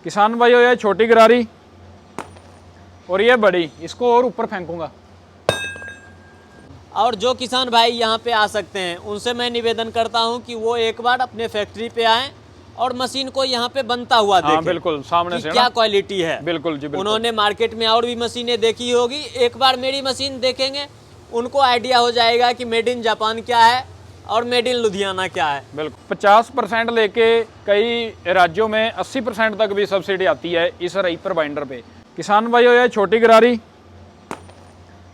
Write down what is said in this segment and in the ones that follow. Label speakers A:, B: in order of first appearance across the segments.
A: किसान भाइयों, ये छोटी गरारी और ये बड़ी, इसको और ऊपर फेंकूंगा।
B: और जो किसान भाई यहाँ पे आ सकते हैं उनसे मैं निवेदन करता हूँ कि वो एक बार अपने फैक्ट्री पे आएँ और मशीन को यहाँ पे बनता हुआ देखें।
A: बिल्कुल सामने से
B: क्या क्वालिटी है।
A: बिल्कुल जी, बिल्कुल।
B: उन्होंने मार्केट में और भी मशीनें देखी होगी, एक बार मेरी मशीन देखेंगे उनको आइडिया हो जाएगा कि मेड इन जापान क्या है और मेड इन लुधियाना क्या है।
A: बिल्कुल 50% लेके कई राज्यों में 80% तक भी सब्सिडी आती है इस रीपर बाइंडर पे। किसान भाइयों, ये छोटी गरारी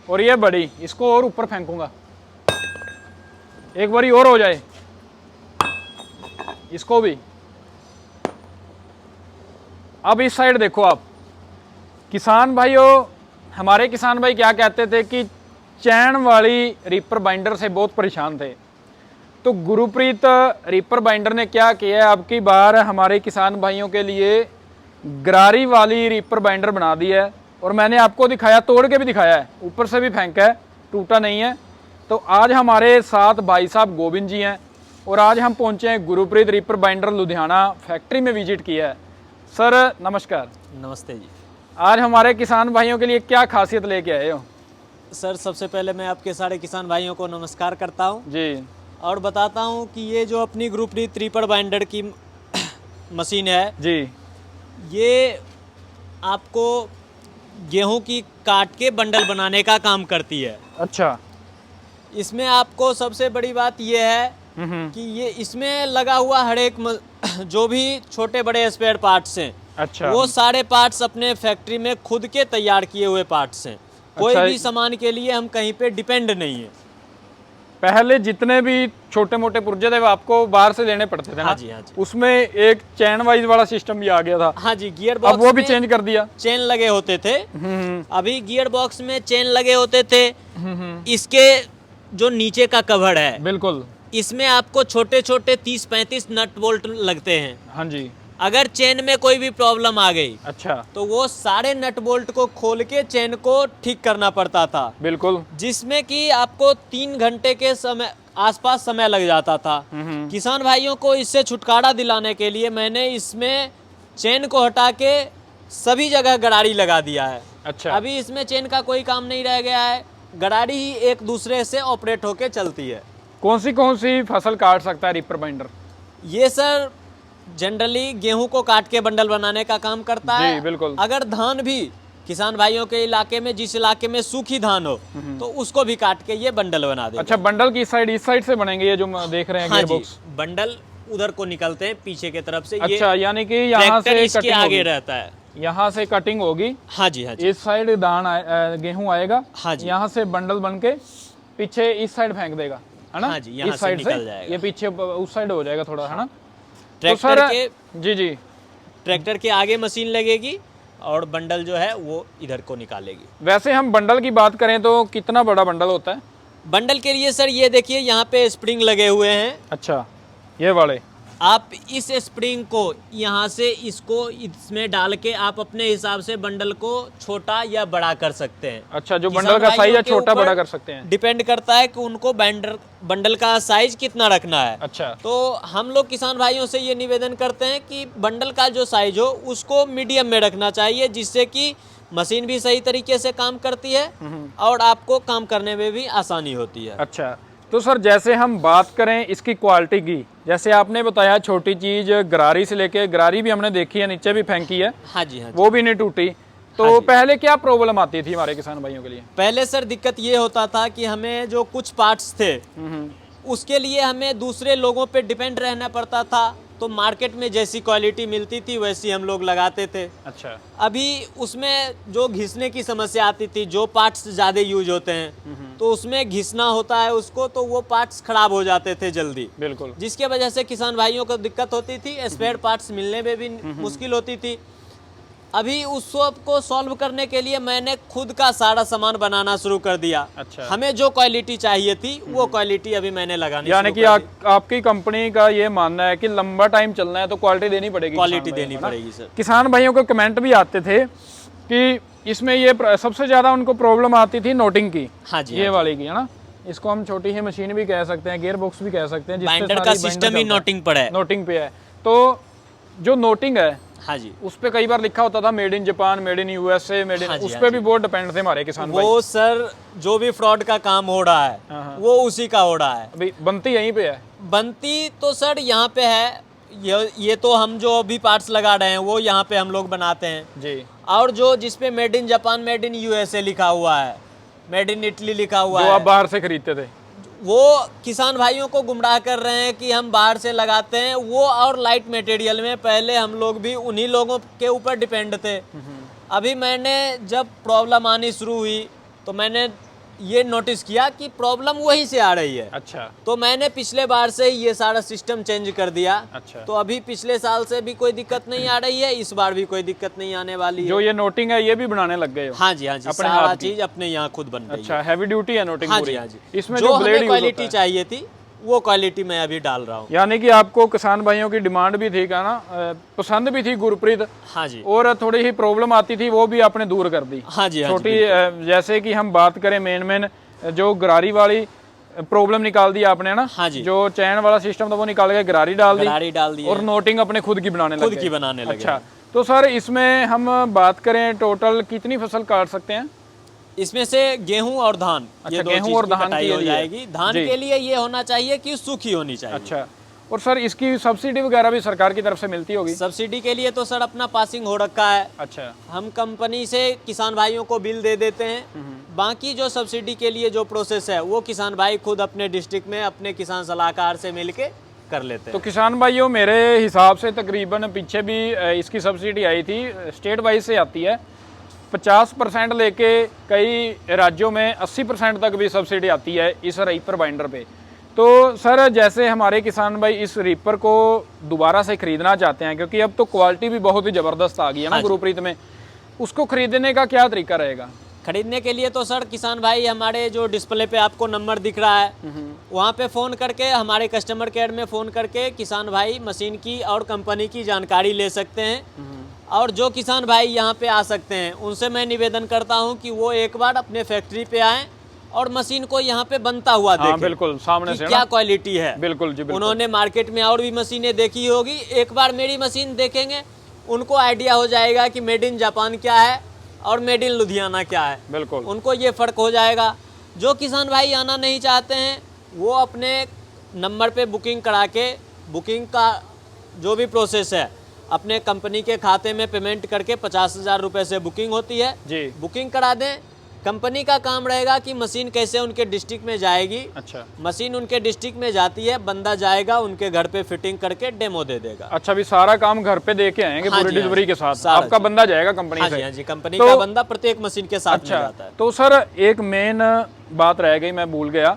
A: और ये बड़ी, इसको और ऊपर फेंकूंगा। एक बारी और हो जाए, इसको भी। अब इस साइड देखो आप किसान भाइयों, हमारे किसान भाई क्या कहते थे कि चैन वाली रीपर बाइंडर से बहुत परेशान थे। तो गुरुप्रीत रीपर बाइंडर ने क्या किया, अब की बार हमारे किसान भाइयों के लिए गरारी वाली रीपर बाइंडर बना दी है। और मैंने आपको दिखाया, तोड़ के भी दिखाया है, ऊपर से भी फेंका है, टूटा नहीं है। तो आज हमारे साथ भाई साहब गोविंद जी हैं और आज हम पहुंचे हैं Gurpreet reaper binder Ludhiana factory में विजिट किया है। सर नमस्कार।
B: नमस्ते जी।
A: आज हमारे किसान भाइयों के लिए क्या खासियत लेके आए हो?
B: सर सबसे पहले मैं आपके सारे किसान भाइयों को नमस्कार करता हूँ
A: जी,
B: और बताता हूँ कि ये जो अपनी गुरुप्रीत रीपर बाइंडर की मशीन है
A: जी,
B: ये आपको गेहूं की काट के बंडल बनाने का काम करती है।
A: अच्छा।
B: इसमें आपको सबसे बड़ी बात ये है कि ये इसमें लगा हुआ हर एक जो भी छोटे बड़े स्पेयर पार्ट्स हैं,
A: अच्छा,
B: वो सारे पार्ट्स अपने फैक्ट्री में खुद के तैयार किए हुए पार्ट्स हैं। कोई
A: अच्छा,
B: भी सामान के लिए हम कहीं पे डिपेंड नहीं है।
A: पहले जितने भी छोटे मोटे पुर्जे थे वो आपको बाहर से लेने पड़ते थे ना?
B: हाँ जी, हाँ जी।
A: उसमें एक चैन वाइज वाला सिस्टम भी आ गया था।
B: हाँ जी, गियर
A: अब
B: बॉक्स
A: वो भी
B: में
A: चेंज कर दिया।
B: चेन लगे होते थे। अभी गियर बॉक्स में चेन लगे होते थे। इसके जो नीचे का कवर है,
A: बिल्कुल,
B: इसमें आपको छोटे छोटे 30-35 नट बोल्ट लगते हैं।
A: हाँ जी।
B: अगर चेन में कोई भी प्रॉब्लम आ गई,
A: अच्छा,
B: तो वो सारे नट बोल्ट को खोल के चेन को ठीक करना पड़ता था,
A: बिल्कुल,
B: जिसमें कि आपको 3 घंटे के समय आसपास समय लग जाता था। किसान भाइयों को इससे छुटकारा दिलाने के लिए मैंने इसमें चेन को हटा के सभी जगह गरारी लगा दिया है।
A: अच्छा।
B: अभी इसमें चेन का कोई काम नहीं रह गया है, गरारी ही एक दूसरे से ऑपरेट होके चलती है।
A: कौन सी फसल काट सकता है रीपर बाइंडर?
B: ये सर जनरली गेहूं को काट के बंडल बनाने का काम करता
A: जी,
B: है।
A: बिल्कुल।
B: अगर धान भी किसान भाइयों के इलाके में, जिस इलाके में सूखी धान हो, तो उसको भी काट के ये बंडल बना देगा।
A: अच्छा, बंडल की साइड इस साइड से बनेंगे ये जो देख रहे हैं
B: हाँ
A: गियर
B: जी,
A: बॉक्स?
B: बंडल उधर को निकलते हैं पीछे की तरफ से।
A: अच्छा, यानी कि यहाँ से
B: इसके
A: कटिंग
B: आगे
A: होगी।
B: रहता है।
A: यहाँ से कटिंग होगी।
B: हाँ जी, हाँ जी।
A: इस साइड गेहूं आएगा।
B: हाँ जी।
A: यहाँ से बंडल बन के पीछे इस साइड फेंक देगा, है ना?
B: हाँ जी, यहाँ
A: इस
B: से
A: साइड
B: निकल जाएगा।
A: ये पीछे उस साइड हो जाएगा थोड़ा, है ना?
B: ट्रैक्टर
A: तो
B: के
A: जी जी,
B: ट्रैक्टर के आगे मशीन लगेगी और बंडल जो है वो इधर को निकालेगी।
A: वैसे हम बंडल की बात करें तो कितना बड़ा बंडल होता है?
B: बंडल के लिए सर ये देखिए, यहाँ पे स्प्रिंग लगे हुए हैं।
A: अच्छा, ये वाले।
B: आप इस स्प्रिंग को यहाँ से इसको इसमें डाल के आप अपने हिसाब से बंडल को छोटा या बड़ा कर सकते हैं।
A: अच्छा, जो
B: किसान
A: बंडल का साइज है
B: भाइयों के
A: छोटा
B: ऊपर
A: बड़ा कर सकते हैं।
B: डिपेंड करता है कि उनको बंडल का साइज कितना रखना है।
A: अच्छा,
B: तो हम लोग किसान भाइयों से ये निवेदन करते हैं कि बंडल का जो साइज हो उसको मीडियम में रखना चाहिए, जिससे कि मशीन भी सही तरीके से काम करती है और आपको काम करने में भी आसानी होती है।
A: अच्छा। तो सर जैसे हम बात करें इसकी क्वालिटी की, जैसे आपने बताया छोटी चीज गरारी से लेके, गरारी भी हमने देखी है, नीचे भी फेंकी है।
B: हाँ जी, हाँ जी।
A: वो भी नहीं टूटी। तो
B: हाँ जी।
A: पहले क्या प्रॉब्लम आती थी हमारे किसान भाइयों के लिए?
B: पहले सर दिक्कत ये होता था कि हमें जो कुछ पार्ट्स थे उसके लिए हमें दूसरे लोगों पे डिपेंड रहना पड़ता था। तो मार्केट में जैसी क्वालिटी मिलती थी वैसी हम लोग लगाते थे।
A: अच्छा।
B: अभी उसमें जो घिसने की समस्या आती थी, जो पार्ट्स ज़्यादा यूज होते हैं तो उसमें घिसना होता है उसको, तो वो पार्ट्स खराब हो जाते थे जल्दी,
A: बिल्कुल।
B: जिसके वजह से किसान भाइयों को दिक्कत होती थी, स्पेयर पार्ट्स मिलने में भी मुश्किल होती थी। अभी उस सब को सॉल्व करने के लिए मैंने खुद का सारा सामान बनाना शुरू कर दिया।
A: अच्छा।
B: हमें जो क्वालिटी चाहिए थी वो क्वालिटी अभी मैंने लगानी
A: यानी
B: शुरू
A: कि
B: कर दी।
A: आपकी कंपनी का ये मानना है कि लंबा टाइम चलना है तो क्वालिटी देनी पड़ेगी।
B: क्वालिटी
A: किसान
B: देनी
A: भाइयों को,
B: पड़ेगी सर।
A: किसान भाइयों को कमेंट भी आते थे कि इसमें ये सबसे ज्यादा उनको प्रॉब्लम आती थी नोटिंग की।
B: हाँ जी,
A: ये वाली की, है ना? इसको हम छोटी ही मशीन भी कह सकते हैं, गियर बॉक्स भी कह सकते हैं, जिसपे
B: बाइंडर
A: सारी
B: का
A: बाइंडर
B: सिस्टम ही
A: चलता है।
B: नोटिंग पर है।
A: नोटिंग पे है। तो जो नोटिंग है
B: हाँ जी।
A: उस पे कई बार लिखा होता था made in Japan, made in USA, made in,
B: हाँ जी,
A: उस
B: हाँ
A: पे
B: जी।
A: भी बहुत डिपेंड थे हमारे किसान भाई।
B: वो सर जो भी फ्रॉड का काम हो रहा
A: हाँ, हाँ।
B: है वो उसी का हो रहा है।
A: अभी बनती यहीं पे है।
B: बनती तो सर यहाँ पे है, ये तो हम जो अभी पार्ट्स लगा रहे हैं वो यहाँ पे हम लोग बनाते हैं।
A: जी,
B: और जो जिसपे made in Japan, made in USA लिखा हुआ है, मेड इन इटली लिखा हुआ
A: जो आप
B: है,
A: बाहर से खरीदते थे।
B: वो किसान भाइयों को गुमराह कर रहे हैं कि हम बाहर से लगाते हैं वो, और लाइट मटेरियल में। पहले हम लोग भी उन्हीं लोगों के ऊपर डिपेंड थे। अभी मैंने जब प्रॉब्लम आनी शुरू हुई तो मैंने ये नोटिस किया कि प्रॉब्लम वहीं से आ रही है।
A: अच्छा
B: तो मैंने पिछले बार से ही ये सारा सिस्टम चेंज कर दिया।
A: अच्छा।
B: तो अभी पिछले साल से भी कोई दिक्कत नहीं आ रही है, इस बार भी कोई दिक्कत नहीं आने वाली
A: जो
B: है।
A: ये नोटिंग है ये भी बनाने लग गए हो?
B: हाँ जी, हाँ जी,
A: अपने
B: सारा
A: हाथ की?
B: चीज अपने यहाँ खुद बन रही है।
A: अच्छा, हैवी ड्यूटी है नोटिंग
B: हाँ
A: पूरी?
B: जी, हाँ जी।
A: इसमें
B: जो
A: जो
B: हमें
A: ब्लेड यूज
B: क्वालिटी
A: होता है,
B: चाहिए थी वो क्वालिटी मैं अभी डाल रहा हूँ।
A: यानी कि आपको किसान भाइयों की डिमांड भी थी क्या ना, पसंद भी थी गुरप्रीत,
B: हाँ जी,
A: और थोड़ी ही प्रॉब्लम आती थी वो भी आपने दूर कर दी।
B: हाँ जी, हाँ जी,
A: छोटी जैसे कि हम बात करें मेन जो गरारी वाली प्रॉब्लम निकाल दी आपने ना,
B: हाँ जी।
A: जो चैन वाला सिस्टम था वो निकाल के गरारी डाल दी,
B: गरारी डाल दी
A: और
B: है,
A: नोटिंग अपने खुद की बनाने लगे।
B: खुद की बनाने लगे।
A: अच्छा, तो सर इसमें हम बात करें टोटल कितनी फसल काट सकते हैं?
B: इसमें से गेहूं और धान,
A: अच्छा,
B: ये दो
A: गेहूं
B: चीज
A: और
B: की
A: धान
B: कटाई
A: के
B: हो
A: लिए।
B: जाएगी। धान
A: जी।
B: के लिए ये होना चाहिए कि सूखी होनी चाहिए।
A: अच्छा, और सर इसकी सब्सिडी वगैरह भी सरकार की तरफ से मिलती होगी?
B: सब्सिडी के लिए तो सर अपना पासिंग हो रखा है।
A: अच्छा,
B: हम कंपनी से किसान भाइयों को बिल दे देते हैं। बाकी जो सब्सिडी के लिए जो प्रोसेस है वो किसान भाई खुद अपने डिस्ट्रिक्ट में अपने किसान सलाहकार से मिलके कर लेते
A: तो
B: हैं।
A: किसान भाइयों मेरे हिसाब से तकरीबन पीछे भी इसकी सब्सिडी आई थी, स्टेट वाइज से आती है, 50% लेके कई राज्यों में 80% तक भी सब्सिडी आती है इस रीपर बाइंडर पे। तो सर जैसे हमारे किसान भाई इस रीपर को दोबारा से खरीदना चाहते हैं, क्योंकि अब तो क्वालिटी भी बहुत ही ज़बरदस्त आ गई है ना गुरप्रीत में, उसको खरीदने का क्या तरीका रहेगा?
B: खरीदने के लिए तो सर किसान भाई हमारे जो डिस्प्ले पे आपको नंबर दिख रहा है वहाँ पे फ़ोन करके, हमारे कस्टमर केयर में फ़ोन करके किसान भाई मशीन की और कंपनी की जानकारी ले सकते हैं। और जो किसान भाई यहाँ पे आ सकते हैं उनसे मैं निवेदन करता हूँ कि वो एक बार अपने फैक्ट्री पे आएँ और मशीन को यहाँ पे बनता हुआ
A: हाँ,
B: देखें।
A: बिल्कुल सामने
B: कि
A: से
B: क्या
A: ना।
B: क्वालिटी है।
A: बिल्कुल जी, बिल्कुल।
B: उन्होंने मार्केट में और भी मशीनें देखी होगी, एक बार मेरी मशीन देखेंगे उनको आइडिया हो जाएगा कि मेड इन जापान क्या है और मेड इन लुधियाना क्या है।
A: बिल्कुल
B: उनको ये फ़र्क हो जाएगा। जो किसान भाई आना नहीं चाहते हैं वो अपने नंबर पे बुकिंग करा के, बुकिंग का जो भी प्रोसेस है अपने कंपनी के खाते में पेमेंट करके 50,000 रुपये से बुकिंग होती है
A: जी।
B: बुकिंग करा दें। कंपनी का काम रहेगा कि मशीन कैसे उनके डिस्ट्रिक्ट में जाएगी।
A: अच्छा,
B: मशीन उनके डिस्ट्रिक्ट में जाती है, बंदा जाएगा उनके घर पे फिटिंग करके डेमो दे देगा।
A: अच्छा, भी सारा काम घर पे दे के आएंगे
B: हाँ
A: पूरी
B: जी, हाँ
A: डिलीवरी
B: जी,
A: के साथ?
B: सारा
A: आपका
B: चीज़।
A: बंदा जाएगा कंपनी
B: हाँ
A: से?
B: जी, हाँ जी, कंपनी
A: तो-
B: का बंदा प्रत्येक मशीन के साथ में
A: अच्छा,
B: जाता है।
A: तो सर एक मेन बात रह गई, मैं भूल गया,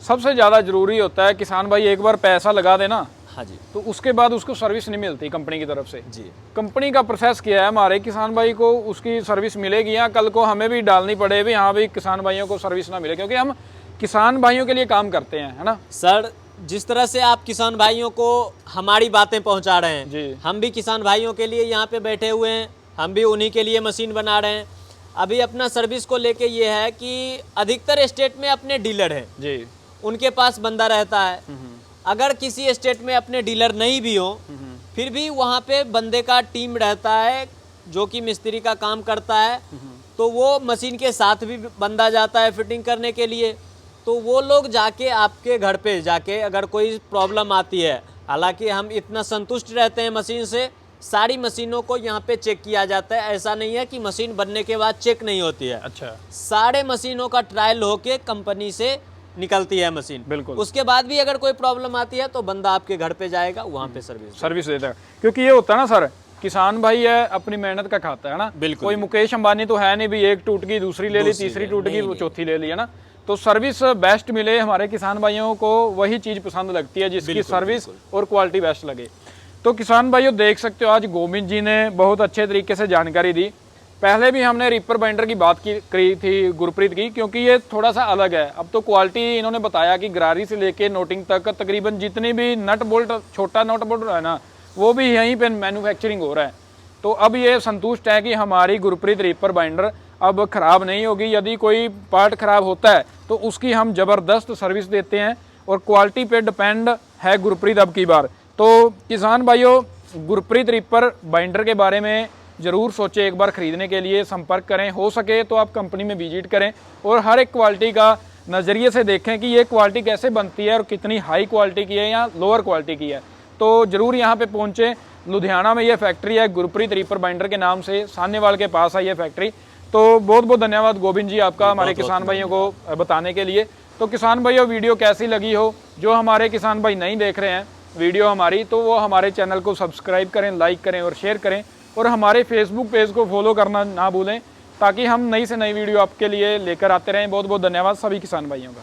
A: सबसे ज़्यादा जरूरी होता है किसान भाई एक बार पैसा लगा देना
B: हाँ जी,
A: तो उसके बाद उसको सर्विस नहीं मिलती कंपनी की तरफ से।
B: जी।
A: कंपनी का प्रोसेस किया है हमारे किसान भाई को उसकी सर्विस मिलेगी, या कल को हमें भी डालनी पड़े भी हाँ भाई किसान भाइयों को सर्विस ना मिले, क्योंकि हम किसान भाइयों के लिए काम करते हैं, है ना?
B: सर जिस तरह से आप किसान भाइयों को हमारी बातें पहुंचा रहे हैं,
A: जी।
B: हम भी किसान भाइयों के लिए यहाँ पे बैठे हुए हैं, हम भी उन्हीं के लिए मशीन बना रहे हैं। अभी अपना सर्विस को लेके ये है कि अधिकतर स्टेट में अपने डीलर हैं,
A: जी।
B: उनके पास बंदा रहता है। अगर किसी स्टेट में अपने डीलर नहीं भी हो फिर भी वहाँ पे बंदे का टीम रहता है जो कि मिस्त्री का काम करता है, तो वो मशीन के साथ भी बंदा जाता है फिटिंग करने के लिए। तो वो लोग जाके आपके घर पे जाके अगर कोई प्रॉब्लम आती है, हालांकि हम इतना संतुष्ट रहते हैं मशीन से, सारी मशीनों को यहाँ पे चेक किया जाता है। ऐसा नहीं है कि मशीन बनने के बाद चेक नहीं होती है।
A: अच्छा,
B: सारे मशीनों का ट्रायल होके कंपनी से निकलती है मशीन।
A: बिल्कुल।
B: उसके बाद भी अगर कोई प्रॉब्लम आती है तो बंदा आपके घर पे जाएगा, वहाँ पे सर्विस
A: देता है। क्योंकि ये होता है ना सर, किसान भाई है अपनी मेहनत का खाता है ना।
B: बिल्कुल।
A: कोई मुकेश अंबानी तो है नहीं भी एक टूट गई दूसरी ले ली, तीसरी टूट गई वो चौथी ले ली, है ना? तो सर्विस बेस्ट मिले, हमारे किसान भाइयों को वही चीज़ पसंद लगती है जिसकी सर्विस और क्वालिटी बेस्ट लगे। तो किसान भाइयों देख सकते हो आज गोविंद जी ने बहुत अच्छे तरीके से जानकारी दी। पहले भी हमने रीपर बाइंडर की बात करी थी गुरप्रीत की, क्योंकि ये थोड़ा सा अलग है। अब तो क्वालिटी इन्होंने बताया कि गरारी से लेके नोटिंग तक तकरीबन जितनी भी नट बोल्ट, छोटा नट बोल्ट है ना, वो भी यहीं पे मैन्युफैक्चरिंग हो रहा है। तो अब ये संतुष्ट है कि हमारी गुरप्रीत रीपर बाइंडर अब ख़राब नहीं होगी। यदि कोई पार्ट ख़राब होता है तो उसकी हम ज़बरदस्त सर्विस देते हैं और क्वालिटी पे डिपेंड है गुरप्रीत अब की बार। तो किसान भाइयों गुरप्रीत रीपर बाइंडर के बारे में ज़रूर सोचें, एक बार ख़रीदने के लिए संपर्क करें। हो सके तो आप कंपनी में विजिट करें और हर एक क्वालिटी का नज़रिए से देखें कि ये क्वालिटी कैसे बनती है और कितनी हाई क्वालिटी की है या लोअर क्वालिटी की है। तो ज़रूर यहाँ पे पहुँचें। लुधियाना में ये फैक्ट्री है, गुरप्रीत रीपर बाइंडर के नाम से, सान्यवाल के पास है ये फैक्ट्री। तो बहुत बहुत धन्यवाद गोविंद जी आपका हमारे किसान भाइयों को बताने के लिए। तो किसान भाइयों, वीडियो कैसी लगी हो, जो हमारे किसान भाई नहीं देख रहे हैं वीडियो हमारी, तो वो हमारे चैनल को सब्सक्राइब करें, लाइक करें और शेयर करें, और हमारे फेसबुक पेज को फॉलो करना ना भूलें, ताकि हम नई से नई वीडियो आपके लिए लेकर आते रहें। बहुत बहुत धन्यवाद सभी किसान भाइयों का।